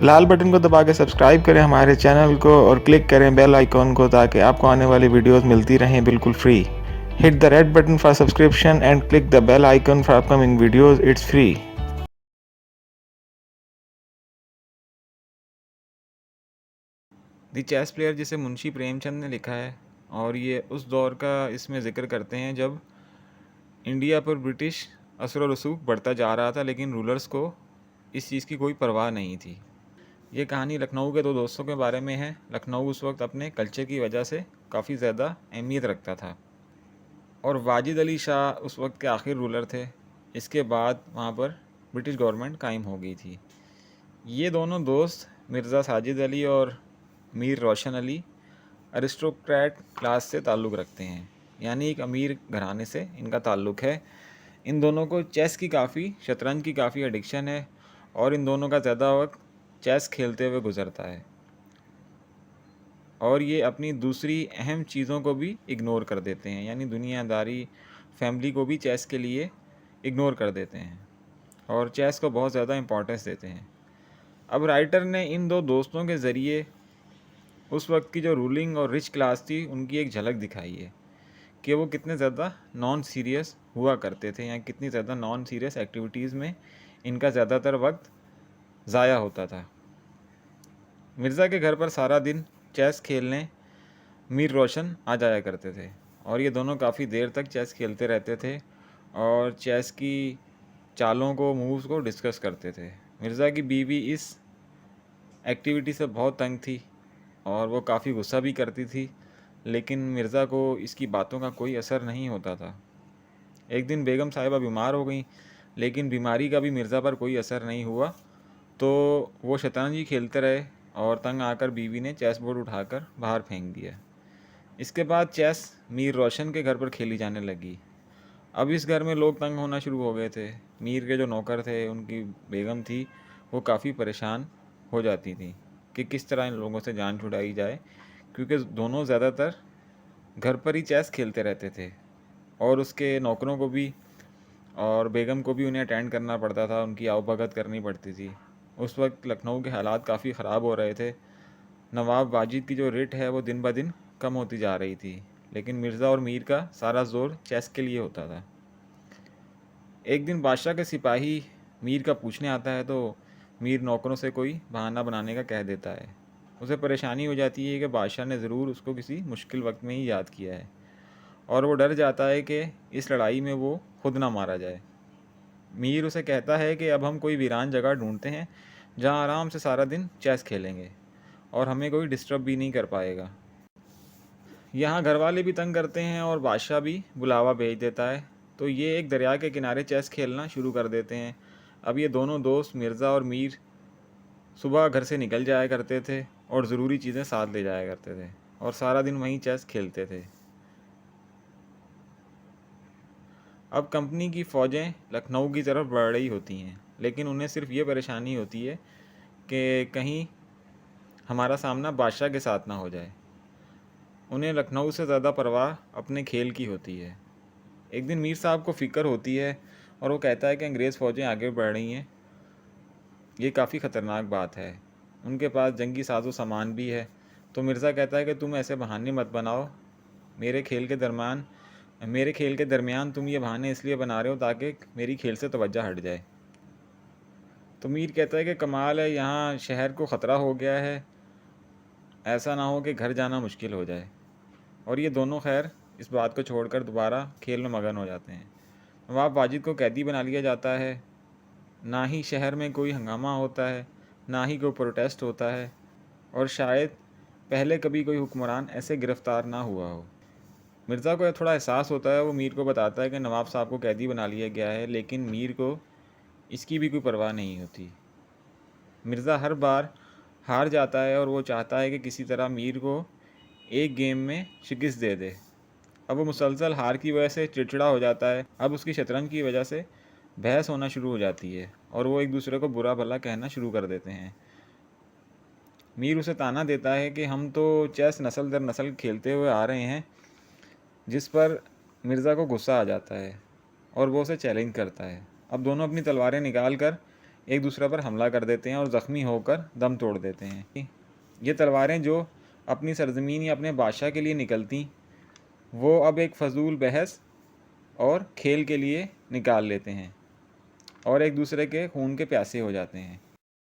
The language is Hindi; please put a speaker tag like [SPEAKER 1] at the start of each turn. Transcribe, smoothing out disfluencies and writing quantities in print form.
[SPEAKER 1] लाल बटन को दबा के सब्सक्राइब करें हमारे चैनल को और क्लिक करें बेल आइकॉन को ताकि आपको आने वाली वीडियोस मिलती रहें बिल्कुल free. Hit the red button for subscription and click the bell icon for upcoming videos, it's free. The chess player जिसे मुंशी प्रेमचंद ने लिखा है और ये उस दौर का इसमें ज़िक्र करते हैं जब इंडिया पर ब्रिटिश असर रसूख बढ़ता जा रहा था, लेकिन रूलर्स को इस चीज़ की कोई परवाह नहीं थी। ये कहानी लखनऊ के दो दोस्तों के बारे में है। लखनऊ उस वक्त अपने कल्चर की वजह से काफ़ी ज़्यादा अहमियत रखता था और वाजिद अली शाह उस वक्त के आखिर रूलर थे। इसके बाद वहाँ पर ब्रिटिश गवर्नमेंट कायम हो गई थी। ये दोनों दोस्त मिर्ज़ा साजिद अली और मीर रोशन अली अरिस्टोक्रेट क्लास से ताल्लुक़ रखते हैं, यानी एक अमीर घराने से इनका ताल्लुक़ है। इन दोनों को चेस की काफ़ी, शतरंज की काफ़ी एडिक्शन है और इन दोनों का ज़्यादा वक्त चेस खेलते हुए गुज़रता है और ये अपनी दूसरी अहम चीज़ों को भी इग्नोर कर देते हैं, यानी दुनियादारी, फैमिली को भी चेस के लिए इग्नोर कर देते हैं और चेस को बहुत ज़्यादा इम्पोर्टेंस देते हैं। अब राइटर ने इन दो दोस्तों के ज़रिए उस वक्त की जो रूलिंग और रिच क्लास थी उनकी एक झलक दिखाई है कि वो कितने ज़्यादा नॉन सीरियस हुआ करते थे या कितनी ज़्यादा नॉन सीरियस एक्टिविटीज़ में इनका ज़्यादातर वक्त ज़ाया होता था। मिर्ज़ा के घर पर सारा दिन चेस खेलने मीर रोशन आ जाया करते थे और ये दोनों काफ़ी देर तक चेस खेलते रहते थे और चेस की चालों को, मूव्स को डिस्कस करते थे। मिर्ज़ा की बीवी इस एक्टिविटी से बहुत तंग थी और वो काफ़ी गुस्सा भी करती थी, लेकिन मिर्ज़ा को इसकी बातों का कोई असर नहीं होता था। एक दिन बेगम साहिबा बीमार हो गई, लेकिन बीमारी का भी मिर्ज़ा पर कोई असर नहीं हुआ, तो वो शतरंज ही खेलते रहे और तंग आकर बीवी ने चेस बोर्ड उठाकर बाहर फेंक दिया। इसके बाद चेस मीर रोशन के घर पर खेली जाने लगी। अब इस घर में लोग तंग होना शुरू हो गए थे। मीर के जो नौकर थे, उनकी बेगम थी, वो काफ़ी परेशान हो जाती थी कि किस तरह इन लोगों से जान छुड़ाई जाए, क्योंकि दोनों ज़्यादातर घर पर ही चेस खेलते रहते थे और उसके नौकरों को भी और बेगम को भी उन्हें अटेंड करना पड़ता था, उनकी आवभगत करनी पड़ती थी। उस वक्त लखनऊ के हालात काफ़ी ख़राब हो रहे थे। नवाब वाजिद की जो रिट है वो दिन ब दिन कम होती जा रही थी, लेकिन मिर्ज़ा और मीर का सारा जोर चेस के लिए होता था। एक दिन बादशाह के सिपाही मीर का पूछने आता है तो मीर नौकरों से कोई बहाना बनाने का कह देता है। उसे परेशानी हो जाती है कि बादशाह ने ज़रूर उसको किसी मुश्किल वक्त में ही याद किया है और वो डर जाता है कि इस लड़ाई में वो खुद ना मारा जाए। मीर उसे कहता है कि अब हम कोई वीरान जगह ढूंढते हैं जहाँ आराम से सारा दिन चेस खेलेंगे और हमें कोई डिस्टर्ब भी नहीं कर पाएगा। यहाँ घर वाले भी तंग करते हैं और बादशाह भी बुलावा भेज देता है, तो ये एक दरिया के किनारे चेस खेलना शुरू कर देते हैं। अब ये दोनों दोस्त मिर्ज़ा और मीर सुबह घर से निकल जाया करते थे और ज़रूरी चीज़ें साथ ले जाया करते थे और सारा दिन वहीं चेस खेलते थे। अब कंपनी की फ़ौजें लखनऊ की तरफ बढ़ रही होती हैं, लेकिन उन्हें सिर्फ ये परेशानी होती है कि कहीं हमारा सामना बादशाह के साथ ना हो जाए। उन्हें लखनऊ से ज़्यादा परवाह अपने खेल की होती है। एक दिन मीर साहब को फ़िक्र होती है और वो कहता है कि अंग्रेज़ फ़ौजें आगे बढ़ रही हैं, ये काफ़ी ख़तरनाक बात है। उनके पास जंगी साजो सामान भी है। तो मिर्ज़ा कहता है कि तुम ऐसे बहाने मत बनाओ, मेरे खेल के दरमियान तुम ये बहाने इसलिए बना रहे हो ताकि मेरी खेल से तवज्जो हट जाए। तो मीर कहता है कि कमाल है, यहाँ शहर को ख़तरा हो गया है, ऐसा ना हो कि घर जाना मुश्किल हो जाए। और ये दोनों खैर इस बात को छोड़कर दोबारा खेल में मगन हो जाते हैं। नवाब वाजिद को कैदी बना लिया जाता है। ना ही शहर में कोई हंगामा होता है, ना ही कोई प्रोटेस्ट होता है और शायद पहले कभी कोई हुक्मरान ऐसे गिरफ़्तार ना हुआ हो। मिर्ज़ा को थोड़ा एहसास होता है, वो मीर को बताता है कि नवाब साहब को कैदी बना लिया गया है, लेकिन मीर को इसकी भी कोई परवाह नहीं होती। मिर्ज़ा हर बार हार जाता है और वो चाहता है कि किसी तरह मीर को एक गेम में शिकस्त दे दे। अब वो मुसलसल हार की वजह से चिड़चिड़ा हो जाता है। अब उसकी शतरंज की वजह से बहस होना शुरू हो जाती है और वो एक दूसरे को बुरा भला कहना शुरू कर देते हैं। मीर उसे ताना देता है कि हम तो चेस नस्ल दर नस्ल खेलते हुए आ रहे हैं, जिस पर मिर्ज़ा को गुस्सा आ जाता है और वो उसे चैलेंज करता है। अब दोनों अपनी तलवारें निकाल कर एक दूसरे पर हमला कर देते हैं और ज़ख्मी होकर दम तोड़ देते हैं। ये तलवारें जो अपनी सरज़मीन या अपने बादशाह के लिए निकलती, वो अब एक फ़जूल बहस और खेल के लिए निकाल लेते हैं और एक दूसरे के खून के प्यासे हो जाते हैं।